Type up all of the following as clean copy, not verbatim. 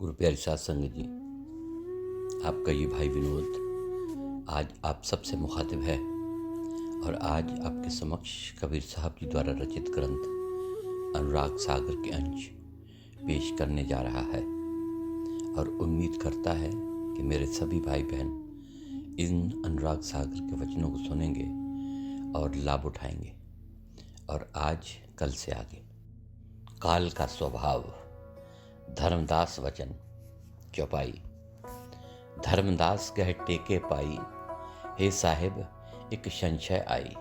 गुरु प्यारे साथ संगत जी, आपका ये भाई विनोद आज आप सबसे मुखातिब है और आज आपके समक्ष कबीर साहब जी द्वारा रचित ग्रंथ अनुराग सागर के अंश पेश करने जा रहा है और उम्मीद करता है कि मेरे सभी भाई बहन इन अनुराग सागर के वचनों को सुनेंगे और लाभ उठाएंगे। और आज कल से आगे काल का स्वभाव। धर्मदास वचन चौपाई। धर्मदास कह टेके पाई, हे साहिब एक संशय आई।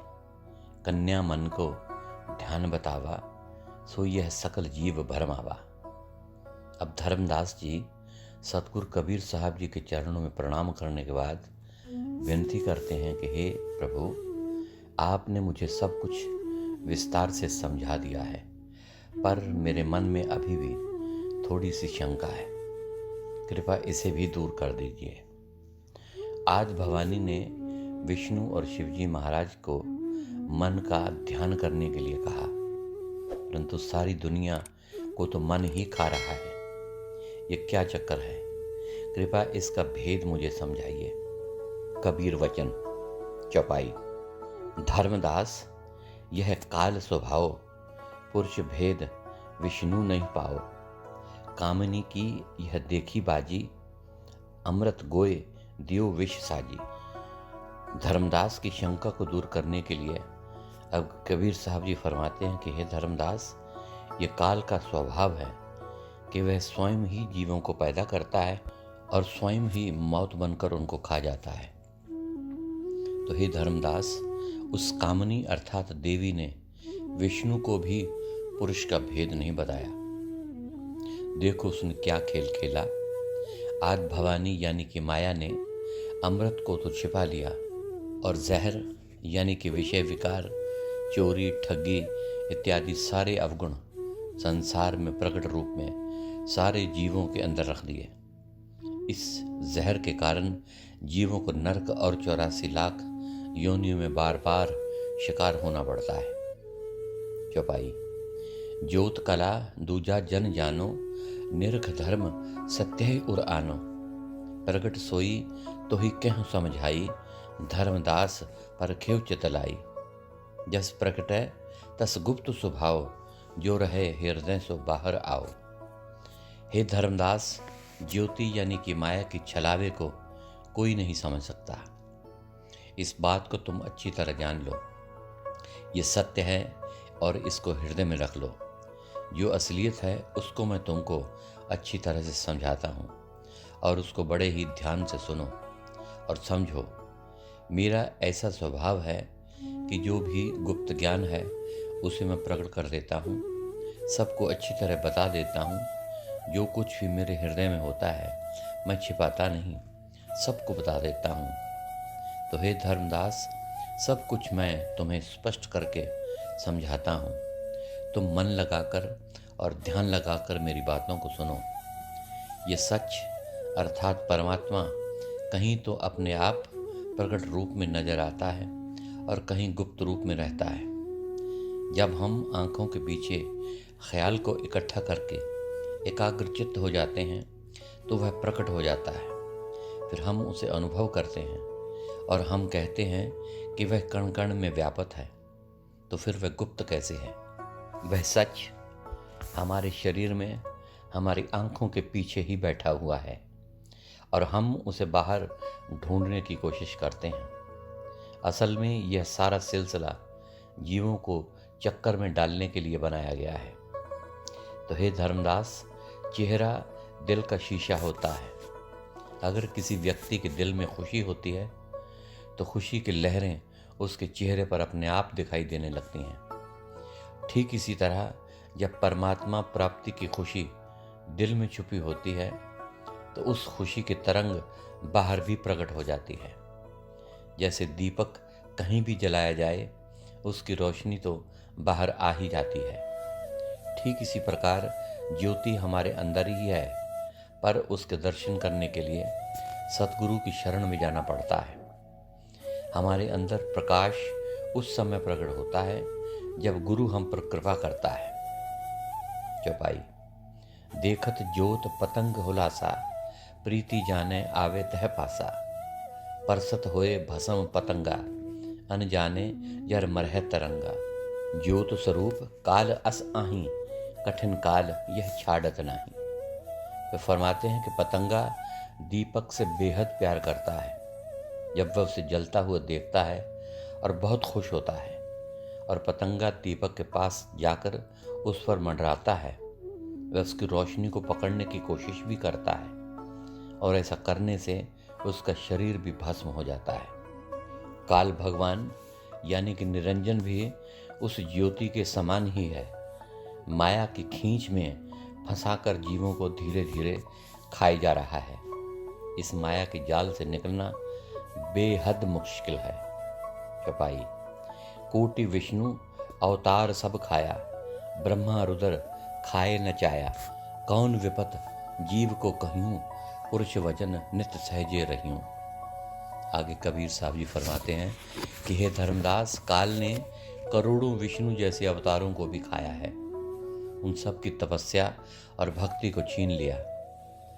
कन्या मन को ध्यान बतावा, सो यह सकल जीव भरमावा। अब धर्मदास जी सतगुरु कबीर साहब जी के चरणों में प्रणाम करने के बाद विनती करते हैं कि हे प्रभु, आपने मुझे सब कुछ विस्तार से समझा दिया है, पर मेरे मन में अभी भी थोड़ी सी शंका है, कृपया इसे भी दूर कर दीजिए। आज भवानी ने विष्णु और शिवजी महाराज को मन का ध्यान करने के लिए कहा, परंतु सारी दुनिया को तो मन ही खा रहा है। ये क्या चक्कर है? कृपया इसका भेद मुझे समझाइए। कबीर वचन चौपाई। धर्मदास यह काल स्वभाव, पुरुष भेद विष्णु नहीं पाओ। कामिनी की यह देखी बाजी, अमृत गोए दियो विष साजी। धर्मदास की शंका को दूर करने के लिए अब कबीर साहब जी फरमाते हैं कि हे धर्मदास, ये काल का स्वभाव है कि वह स्वयं ही जीवों को पैदा करता है और स्वयं ही मौत बनकर उनको खा जाता है। तो हे धर्मदास, उस कामिनी अर्थात देवी ने विष्णु को भी पुरुष का भेद नहीं बताया। देखो उसने क्या खेल खेला। आज भवानी यानी कि माया ने अमृत को तो छिपा लिया और जहर यानी कि विषय विकार, चोरी, ठगी इत्यादि सारे अवगुण संसार में प्रकट रूप में सारे जीवों के अंदर रख दिए। इस जहर के कारण जीवों को नरक और 84 लाख योनियों में बार बार शिकार होना पड़ता है। चौपाई। ज्योत कला दूजा जन जानो, निरख धर्म सत्य ही उर आनो। प्रगट सोई तो ही कहूँ समझाई, धर्मदास पर खेव चितलाई। जस प्रकटै तस गुप्त स्वभाव, जो रहे हृदय सो बाहर आओ। हे धर्मदास, ज्योति यानी कि माया की छलावे को कोई नहीं समझ सकता। इस बात को तुम अच्छी तरह जान लो। ये सत्य है और इसको हृदय में रख लो। जो असलियत है उसको मैं तुमको अच्छी तरह से समझाता हूँ और उसको बड़े ही ध्यान से सुनो और समझो। मेरा ऐसा स्वभाव है कि जो भी गुप्त ज्ञान है उसे मैं प्रकट कर देता हूँ, सबको अच्छी तरह बता देता हूँ। जो कुछ भी मेरे हृदय में होता है मैं छिपाता नहीं, सबको बता देता हूँ। तो हे धर्मदास, सब कुछ मैं तुम्हें स्पष्ट करके समझाता हूँ। तुम मन लगाकर और ध्यान लगाकर मेरी बातों को सुनो। ये सच अर्थात परमात्मा कहीं तो अपने आप प्रकट रूप में नजर आता है और कहीं गुप्त रूप में रहता है। जब हम आंखों के पीछे ख्याल को इकट्ठा करके एकाग्रचित्त हो जाते हैं तो वह प्रकट हो जाता है। फिर हम उसे अनुभव करते हैं और हम कहते हैं कि वह कण कण में व्यापक है। तो फिर वह गुप्त कैसे है? वह सच हमारे शरीर में हमारी आंखों के पीछे ही बैठा हुआ है और हम उसे बाहर ढूंढने की कोशिश करते हैं। असल में यह सारा सिलसिला जीवों को चक्कर में डालने के लिए बनाया गया है। तो हे धर्मदास, चेहरा दिल का शीशा होता है। अगर किसी व्यक्ति के दिल में खुशी होती है तो खुशी की लहरें उसके चेहरे पर अपने आप दिखाई देने लगती हैं। ठीक इसी तरह जब परमात्मा प्राप्ति की खुशी दिल में छुपी होती है तो उस खुशी की तरंग बाहर भी प्रकट हो जाती है। जैसे दीपक कहीं भी जलाया जाए उसकी रोशनी तो बाहर आ ही जाती है। ठीक इसी प्रकार ज्योति हमारे अंदर ही है, पर उसके दर्शन करने के लिए सतगुरु की शरण में जाना पड़ता है। हमारे अंदर प्रकाश उस समय प्रकट होता है जब गुरु हम पर कृपा करता है। चौपाई। देखत जोत पतंग हुलासा, प्रीति जाने आवे तह पासा। परसत होए भसम पतंगा, अन जाने जर मरह तरंगा। ज्योत स्वरूप काल अस आही, कठिन काल यह छाड़त नाही। वे फरमाते हैं कि पतंगा दीपक से बेहद प्यार करता है। जब वह उसे जलता हुआ देखता है और बहुत खुश होता है, और पतंगा दीपक के पास जाकर उस पर मंडराता है, वह उसकी रोशनी को पकड़ने की कोशिश भी करता है, और ऐसा करने से उसका शरीर भी भस्म हो जाता है। काल भगवान यानी कि निरंजन भी उस ज्योति के समान ही है। माया की खींच में फंसाकर जीवों को धीरे धीरे खाए जा रहा है। इस माया के जाल से निकलना बेहद मुश्किल है। चौपाई। कोटि विष्णु अवतार सब खाया, ब्रह्मा रुद्र खाए न चाया। कौन विपत जीव को कहूँ, पुरुष वचन नित्य सहजे रहियूं। आगे कबीर साहब जी फरमाते हैं कि हे धर्मदास, काल ने करोड़ों विष्णु जैसे अवतारों को भी खाया है। उन सब की तपस्या और भक्ति को छीन लिया।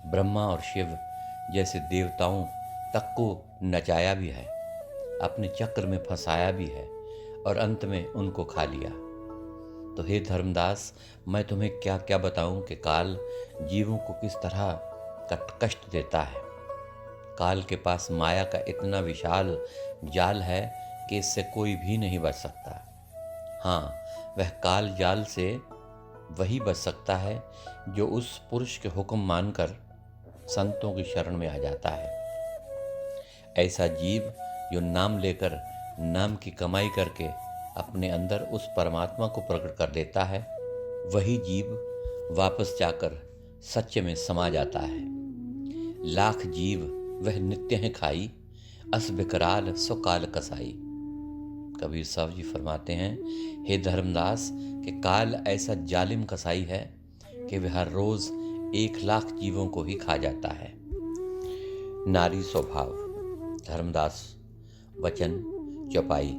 ब्रह्मा और शिव जैसे देवताओं तक को नचाया भी है, अपने चक्र में फंसाया भी है, और अंत में उनको खा लिया। तो हे धर्मदास, मैं तुम्हें क्या क्या बताऊं कि काल जीवों को किस तरह कष्ट देता है। काल के पास माया का इतना विशाल जाल है कि इससे कोई भी नहीं बच सकता। हाँ, वह काल जाल से वही बच सकता है जो उस पुरुष के हुक्म मानकर संतों की शरण में आ जाता है। ऐसा जीव जो नाम लेकर नाम की कमाई करके अपने अंदर उस परमात्मा को प्रकट कर देता है, वही जीव वापस जाकर सत्य में समा जाता है। लाख जीव वह नित्य है खाई, अस विकराल सो काल कसाई। कबीर साहब जी फरमाते हैं, हे धर्मदास, कि काल ऐसा जालिम कसाई है कि वह हर रोज 1,00,000 जीवों को ही खा जाता है। नारी स्वभाव। धर्मदास वचन। चौपाई।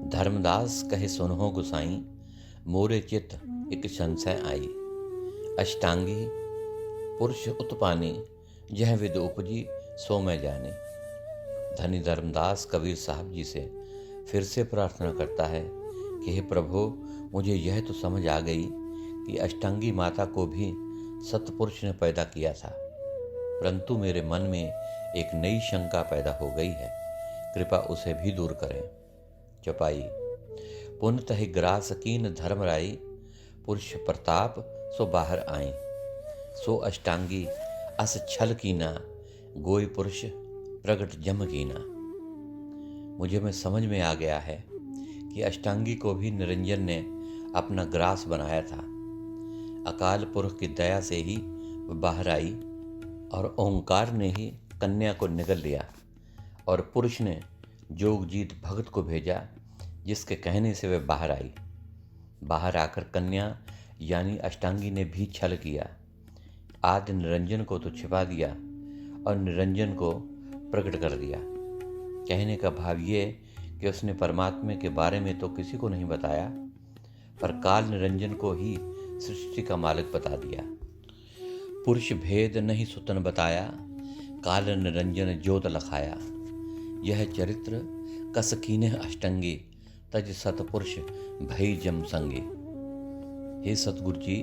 धर्मदास कहे सुनहो गुसाई, मोरे चित एक संशय आई। अष्टांगी पुरुष उत्पानी, यह विद उपजी सो मैं जाने। धनी धर्मदास कबीर साहब जी से फिर से प्रार्थना करता है कि हे प्रभु, मुझे यह तो समझ आ गई कि अष्टांगी माता को भी सतपुरुष ने पैदा किया था, परंतु मेरे मन में एक नई शंका पैदा हो गई है। कृपा उसे भी दूर करें। चौपाई। पुनतः ग्रास कीन धर्मराई, पुरुष प्रताप सो बाहर आई। सो अष्टांगी अस छल कीना, गोई पुरुष प्रगट जम कीना। मुझे में समझ में आ गया है कि अष्टांगी को भी निरंजन ने अपना ग्रास बनाया था। अकाल पुरुष की दया से ही वह बाहर आई, और ओंकार ने ही कन्या को निगल लिया, और पुरुष ने जोगजीत भगत को भेजा, जिसके कहने से वह बाहर आई। बाहर आकर कन्या यानी अष्टांगी ने भी छल किया। आदि निरंजन को तो छिपा दिया और निरंजन को प्रकट कर दिया। कहने का भाव ये कि उसने परमात्मा के बारे में तो किसी को नहीं बताया, पर काल निरंजन को ही सृष्टि का मालिक बता दिया। पुरुष भेद नहीं सुतन बताया, काल निरंजन ज्योत लखाया। यह चरित्र कस कीन्ह अष्टंगी, तज सतपुरुष भई जम संगी। हे सतगुरु जी,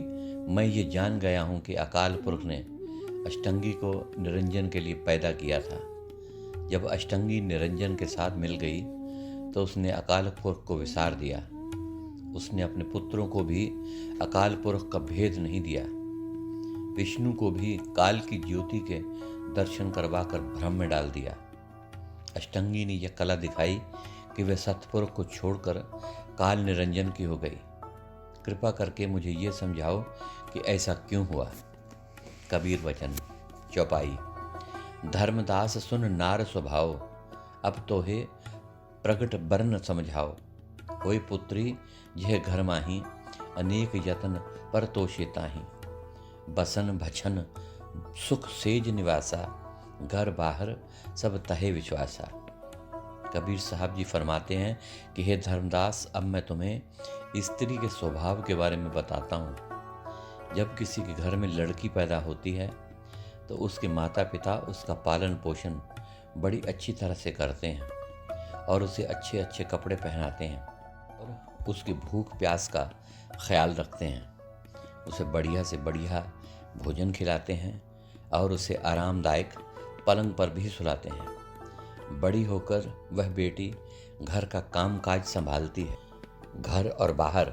मैं ये जान गया हूँ कि अकाल पुरुष ने अष्टंगी को निरंजन के लिए पैदा किया था। जब अष्टंगी निरंजन के साथ मिल गई तो उसने अकाल पुरुष को विसार दिया। उसने अपने पुत्रों को भी अकाल पुरुष का भेद नहीं दिया। विष्णु को भी काल की ज्योति के दर्शन करवाकर भ्रम में डाल दिया। अष्टंगी ने यह कला दिखाई कि वह सतपुरुष को छोड़कर काल निरंजन की हो गई। कृपा करके मुझे ये समझाओ कि ऐसा क्यों हुआ। कबीर वचन। चौपाई। धर्मदास सुन नार स्वभाव, अब तो हे प्रगट बरन समझाओ। होय पुत्री यह घर माही, अनेक यतन पर तोषे ताही। बसन भछन सुख सेज निवासा, घर बाहर सब तहे विश्वासा। कबीर साहब जी फरमाते हैं कि हे धर्मदास, अब मैं तुम्हें स्त्री के स्वभाव के बारे में बताता हूँ। जब किसी के घर में लड़की पैदा होती है तो उसके माता पिता उसका पालन पोषण बड़ी अच्छी तरह से करते हैं और उसे अच्छे अच्छे कपड़े पहनाते हैं और उसकी भूख प्यास का ख्याल रखते हैं। उसे बढ़िया से बढ़िया भोजन खिलाते हैं और उसे आरामदायक पलंग पर भी सुलाते हैं। बड़ी होकर वह बेटी घर का काम काज संभालती है। घर और बाहर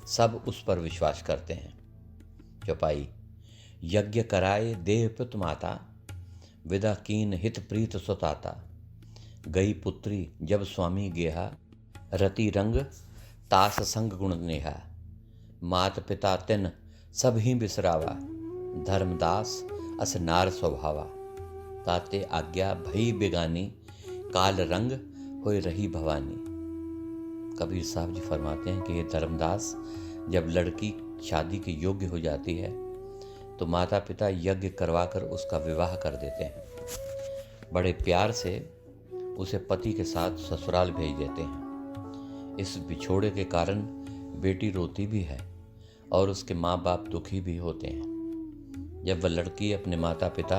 सब उस पर विश्वास करते हैं। चौपाई। यज्ञ कराए देह पुत माता, विदा कीन हित प्रीत सुताता। गई पुत्री जब स्वामी गेहा, रति रंग तास संग गुण नेहा। मात पिता तिन सब ही बिसरावा, धर्मदास अस नार स्वभावा। ताते आज्ञा भई बेगानी, काल रंग होए रही भवानी। कबीर साहब जी फरमाते हैं कि ये धर्मदास जब लड़की शादी के योग्य हो जाती है तो माता पिता यज्ञ करवाकर उसका विवाह कर देते हैं। बड़े प्यार से उसे पति के साथ ससुराल भेज देते हैं। इस बिछोड़े के कारण बेटी रोती भी है और उसके माँ बाप दुखी भी होते हैं। जब वह लड़की अपने माता पिता,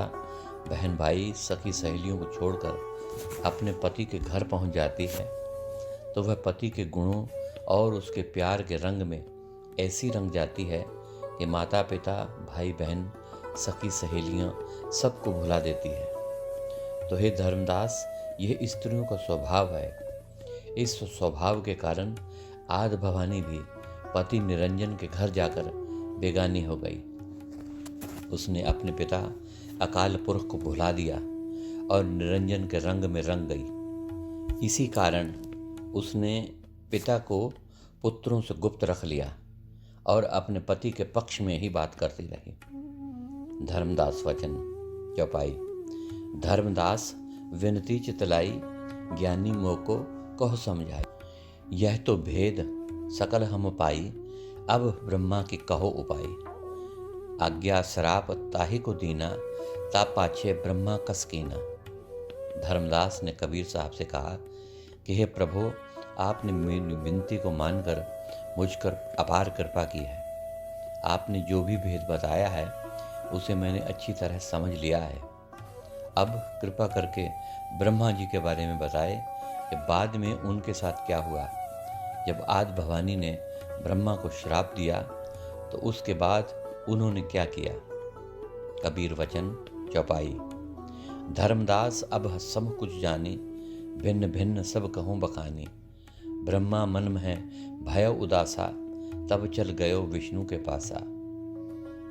बहन भाई, सखी सहेलियों को छोड़कर अपने पति के घर पहुंच जाती है तो वह पति के गुणों और उसके प्यार के रंग में ऐसी रंग जाती है कि माता पिता, भाई बहन, सखी सहेलियां सबको भुला देती है। तो हे धर्मदास, यह स्त्रियों का स्वभाव है। इस स्वभाव के कारण आद भवानी भी पति निरंजन के घर जाकर बेगानी हो गई। उसने अपने पिता अकाल पुरख को भुला दिया और निरंजन के रंग में रंग गई। इसी कारण उसने पिता को पुत्रों से गुप्त रख लिया और अपने पति के पक्ष में ही बात करती रही। धर्मदास वचन। चौपाई। धर्मदास विनती चितलाई, ज्ञानी मोको कहो समझाई। यह तो भेद सकल हम पाई, अब ब्रह्मा की कहो उपाय। आज्ञा श्राप ताहि को दीना, ता पाछे ब्रह्मा कस कीना। धर्मदास ने कबीर साहब से कहा कि हे प्रभु, आपने मेरी विनती को मानकर मुझ पर अपार कृपा की है। आपने जो भी भेद बताया है उसे मैंने अच्छी तरह समझ लिया है। अब कृपा करके ब्रह्मा जी के बारे में बताए कि बाद में उनके साथ क्या हुआ। जब आद भवानी ने ब्रह्मा को श्राप दिया तो उसके बाद उन्होंने क्या किया। कबीर वचन। चौपाई। धर्मदास अब सब कुछ जानी, भिन्न भिन्न सब कहूँ बखानी। ब्रह्मा मन में भय उदासा, तब चल गयो विष्णु के पासा।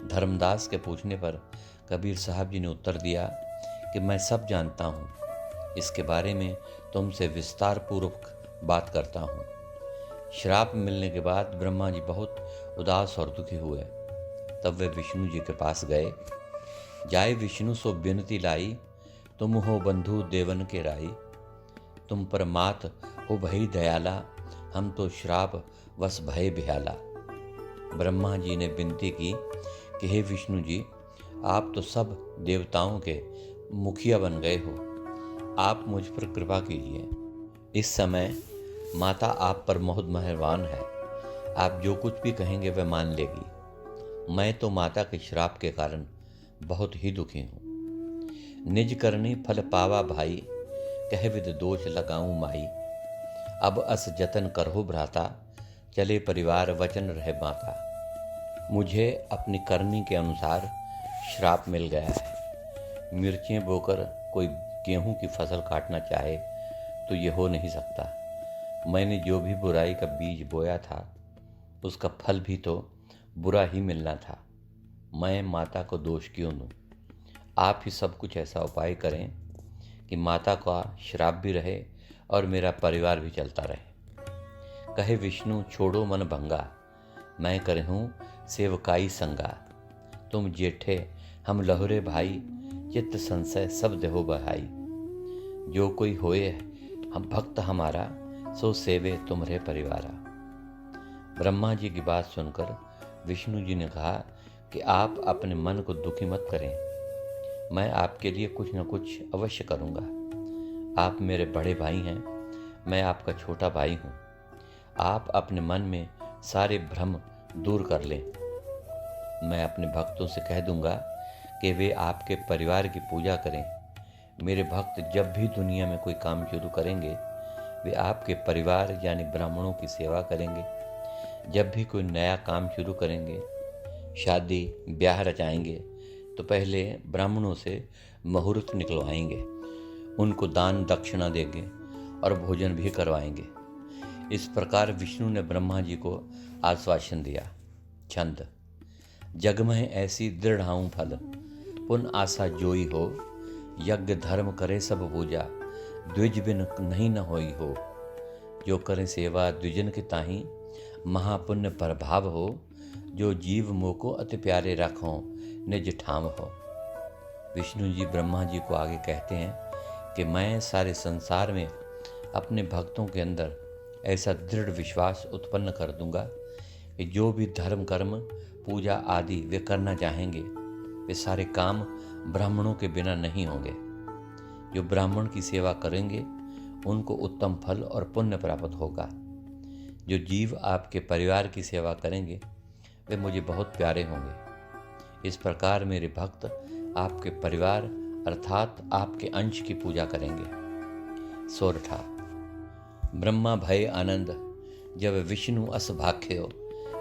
धर्मदास के पूछने पर कबीर साहब जी ने उत्तर दिया कि मैं सब जानता हूँ, इसके बारे में तुमसे विस्तार पूर्वक बात करता हूँ। श्राप मिलने के बाद ब्रह्मा जी बहुत उदास और दुखी हुए। तब वे विष्णु जी के पास गए। जाए विष्णु सो विनती लाई, तुम हो बंधु देवन के राई। तुम पर मात हो भई दयाला, हम तो श्राप वश भय बेहाला। ब्रह्मा जी ने विनती की कि हे विष्णु जी, आप तो सब देवताओं के मुखिया बन गए हो, आप मुझ पर कृपा कीजिए। इस समय माता आप पर बहुत मेहरबान है, आप जो कुछ भी कहेंगे वह मान लेगी। मैं तो माता के श्राप के कारण बहुत ही दुखी हूँ। निज करनी फल पावा भाई, कह विद दोष लगाऊं माई। अब अस जतन करहो भ्राता, चले परिवार वचन रहे माता। मुझे अपनी करनी के अनुसार श्राप मिल गया है। मिर्चें बोकर कोई गेहूं की फसल काटना चाहे तो ये हो नहीं सकता। मैंने जो भी बुराई का बीज बोया था उसका फल भी तो बुरा ही मिलना था। मैं माता को दोष क्यों दूं? आप ही सब कुछ ऐसा उपाय करें कि माता का श्राप भी रहे और मेरा परिवार भी चलता रहे। कहे विष्णु छोड़ो मन भंगा, मैं करहूँ सेवकाई संगा। तुम जेठे हम लहुरे भाई, चित्त संशय सब देहो बहाई। जो कोई होए हम भक्त हमारा, सो सेवे तुम्हारे परिवारा। ब्रह्मा जी की बात सुनकर विष्णु जी ने कहा कि आप अपने मन को दुखी मत करें, मैं आपके लिए कुछ न कुछ अवश्य करूँगा। आप मेरे बड़े भाई हैं, मैं आपका छोटा भाई हूँ। आप अपने मन में सारे भ्रम दूर कर लें। मैं अपने भक्तों से कह दूंगा कि वे आपके परिवार की पूजा करें। मेरे भक्त जब भी दुनिया में कोई काम शुरू करेंगे, वे आपके परिवार यानी ब्राह्मणों की सेवा करेंगे। जब भी कोई नया काम शुरू करेंगे, शादी ब्याह रचाएंगे, तो पहले ब्राह्मणों से मुहूर्त निकलवाएंगे, उनको दान दक्षिणा देंगे और भोजन भी करवाएंगे। इस प्रकार विष्णु ने ब्रह्मा जी को आश्वासन दिया। छंद। जग में ऐसी दृढ़ाऊं फल, पुन आशा जोई हो। यज्ञ धर्म करे सब पूजा, द्विज बिन नहीं न होई हो। जो करें सेवा द्विजन के ताही, महापुण्य प्रभाव हो। जो जीव मोको अति प्यारे रखो, निज ठाम हो। विष्णु जी ब्रह्मा जी को आगे कहते हैं कि मैं सारे संसार में अपने भक्तों के अंदर ऐसा दृढ़ विश्वास उत्पन्न कर दूंगा कि जो भी धर्म कर्म पूजा आदि वे करना चाहेंगे, वे सारे काम ब्राह्मणों के बिना नहीं होंगे। जो ब्राह्मण की सेवा करेंगे उनको उत्तम फल और पुण्य प्राप्त होगा। जो जीव आपके परिवार की सेवा करेंगे वे मुझे बहुत प्यारे होंगे। इस प्रकार मेरे भक्त आपके परिवार अर्थात आपके अंश की पूजा करेंगे। सोरठा। ब्रह्मा भय आनंद, जब विष्णु अस भाख्यो।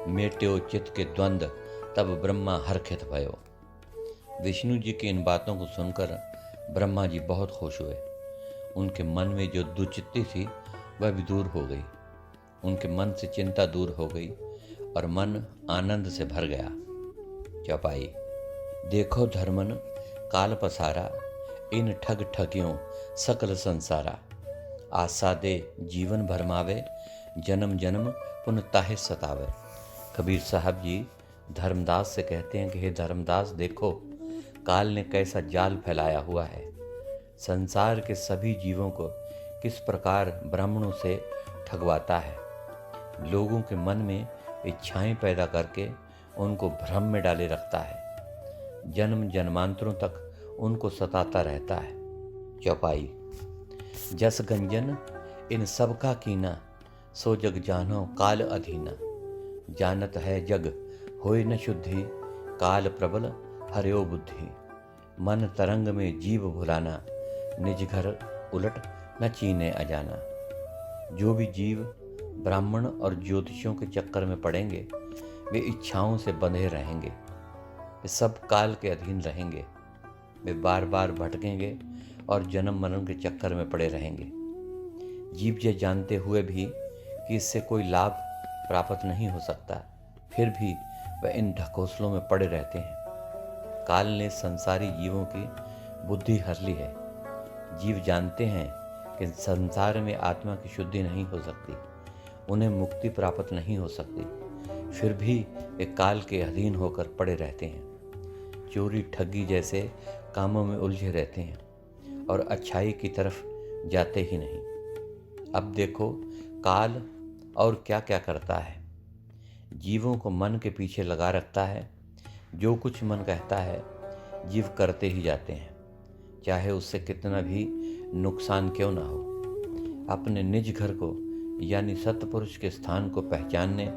मेट्यो चित्त के द्वंद, तब ब्रह्मा हर्षित भयो। विष्णु जी की इन बातों को सुनकर ब्रह्मा जी बहुत खुश हुए। उनके मन में जो दुचित्ती थी वह भी दूर हो गई। उनके मन से चिंता दूर हो गई और मन आनंद से भर गया। चौपाई। देखो धर्मन काल पसारा, इन ठग ठगियों सकल संसारा। आशा दे जीवन भरमावे, जन्म जन्म पुन ताहे सतावे। कबीर साहब जी धर्मदास से कहते हैं कि हे धर्मदास, देखो काल ने कैसा जाल फैलाया हुआ है। संसार के सभी जीवों को किस प्रकार ब्राह्मणों से ठगवाता है। लोगों के मन में इच्छाएं पैदा करके उनको भ्रम में डाले रखता है। जन्म जन्मांतरों तक उनको सताता रहता है। चौपाई। जस गंजन इन सब का कीना, सो जग जानो काल अधीना। जानत है जग होय न शुद्धि, काल प्रबल हर्यो बुद्धि। मन तरंग में जीव भुलाना, निज घर उलट न चीने अजाना। जो भी जीव ब्राह्मण और ज्योतिषियों के चक्कर में पड़ेंगे वे इच्छाओं से बंधे रहेंगे। वे सब काल के अधीन रहेंगे। वे बार बार भटकेंगे और जन्म मरण के चक्कर में पड़े रहेंगे। जीव ये जानते हुए भी कि इससे कोई लाभ प्राप्त नहीं हो सकता, फिर भी वह इन ढकोसलों में पड़े रहते हैं। काल ने संसारी जीवों की बुद्धि हर ली है। जीव जानते हैं कि संसार में आत्मा की शुद्धि नहीं हो सकती, उन्हें मुक्ति प्राप्त नहीं हो सकती, फिर भी वे काल के अधीन होकर पड़े रहते हैं। चोरी ठगी जैसे कामों में उलझे रहते हैं और अच्छाई की तरफ जाते ही नहीं। अब देखो काल और क्या क्या करता है। जीवों को मन के पीछे लगा रखता है। जो कुछ मन कहता है जीव करते ही जाते हैं, चाहे उससे कितना भी नुकसान क्यों ना हो। अपने निज घर को यानी सत्पुरुष के स्थान को पहचानने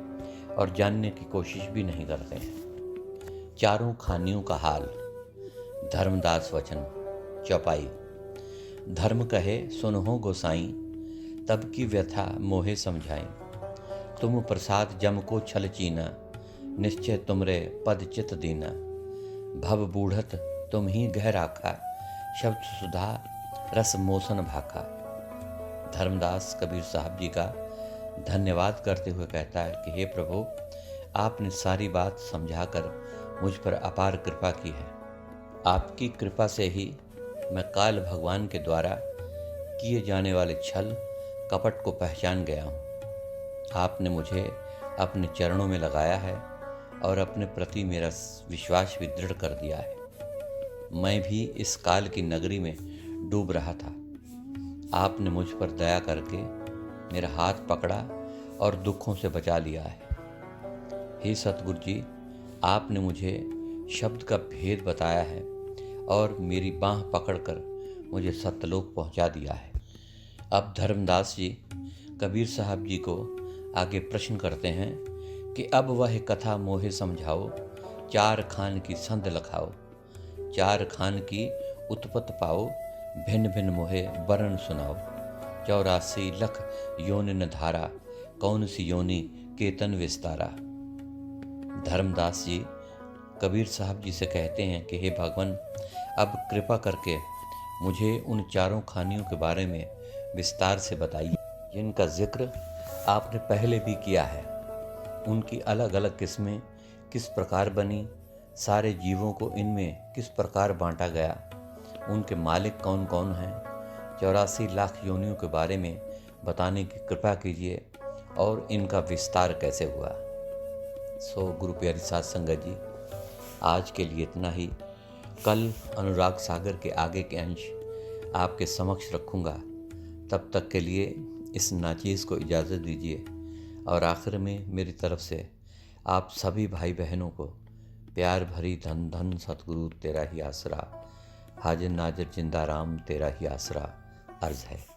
और जानने की कोशिश भी नहीं करते हैं। चारों खानियों का हाल। धर्मदास वचन। चौपाई। धर्म कहे सुनहो गोसाई, तब की व्यथा मोहे समझाई। तुम प्रसाद जम को छल चीना, निश्चय तुमरे पद चित दीना। भव बूढ़त तुम ही गह राखा, शब्द सुधा रस मोसन भाखा। धर्मदास कबीर साहब जी का धन्यवाद करते हुए कहता है कि हे प्रभु, आपने सारी बात समझाकर मुझ पर अपार कृपा की है। आपकी कृपा से ही मैं काल भगवान के द्वारा किए जाने वाले छल कपट को पहचान गया हूँ। आपने मुझे अपने चरणों में लगाया है और अपने प्रति मेरा विश्वास भी दृढ़ कर दिया है। मैं भी इस काल की नगरी में डूब रहा था। आपने मुझ पर दया करके मेरा हाथ पकड़ा और दुखों से बचा लिया है। हे सतगुरु जी, आपने मुझे शब्द का भेद बताया है और मेरी बाँह पकड़कर मुझे सत्यलोक पहुंचा दिया है। अब धर्मदास जी कबीर साहब जी को आगे प्रश्न करते हैं कि अब वह कथा मोहे समझाओ, चार खान की संध लखाओ, चार खान की उत्पत पाओ, भिन्न भिन्न मोहे वर्ण सुनाओ। 84 लख योनिन धारा, कौन सी योनि केतन विस्तारा। धर्मदास जी कबीर साहब जी से कहते हैं कि हे भगवान, अब कृपा करके मुझे उन चारों खानियों के बारे में विस्तार से बताइए जिनका जिक्र आपने पहले भी किया है। उनकी अलग अलग किस्में किस प्रकार बनी, सारे जीवों को इनमें किस प्रकार बांटा गया, उनके मालिक कौन कौन हैं। 84 लाख योनियों के बारे में बताने की कृपा कीजिए और इनका विस्तार कैसे हुआ। सो गुरु प्यारी साध संगत जी, आज के लिए इतना ही। कल अनुराग सागर के आगे के अंश आपके समक्ष रखूँगा। तब तक के लिए इस नाचीज़ को इजाज़त दीजिए। और आखिर में मेरी तरफ से आप सभी भाई बहनों को प्यार भरी धन धन सतगुरु तेरा ही आसरा, हाजिर नाजिर जिंदा राम तेरा ही आसरा अर्ज है।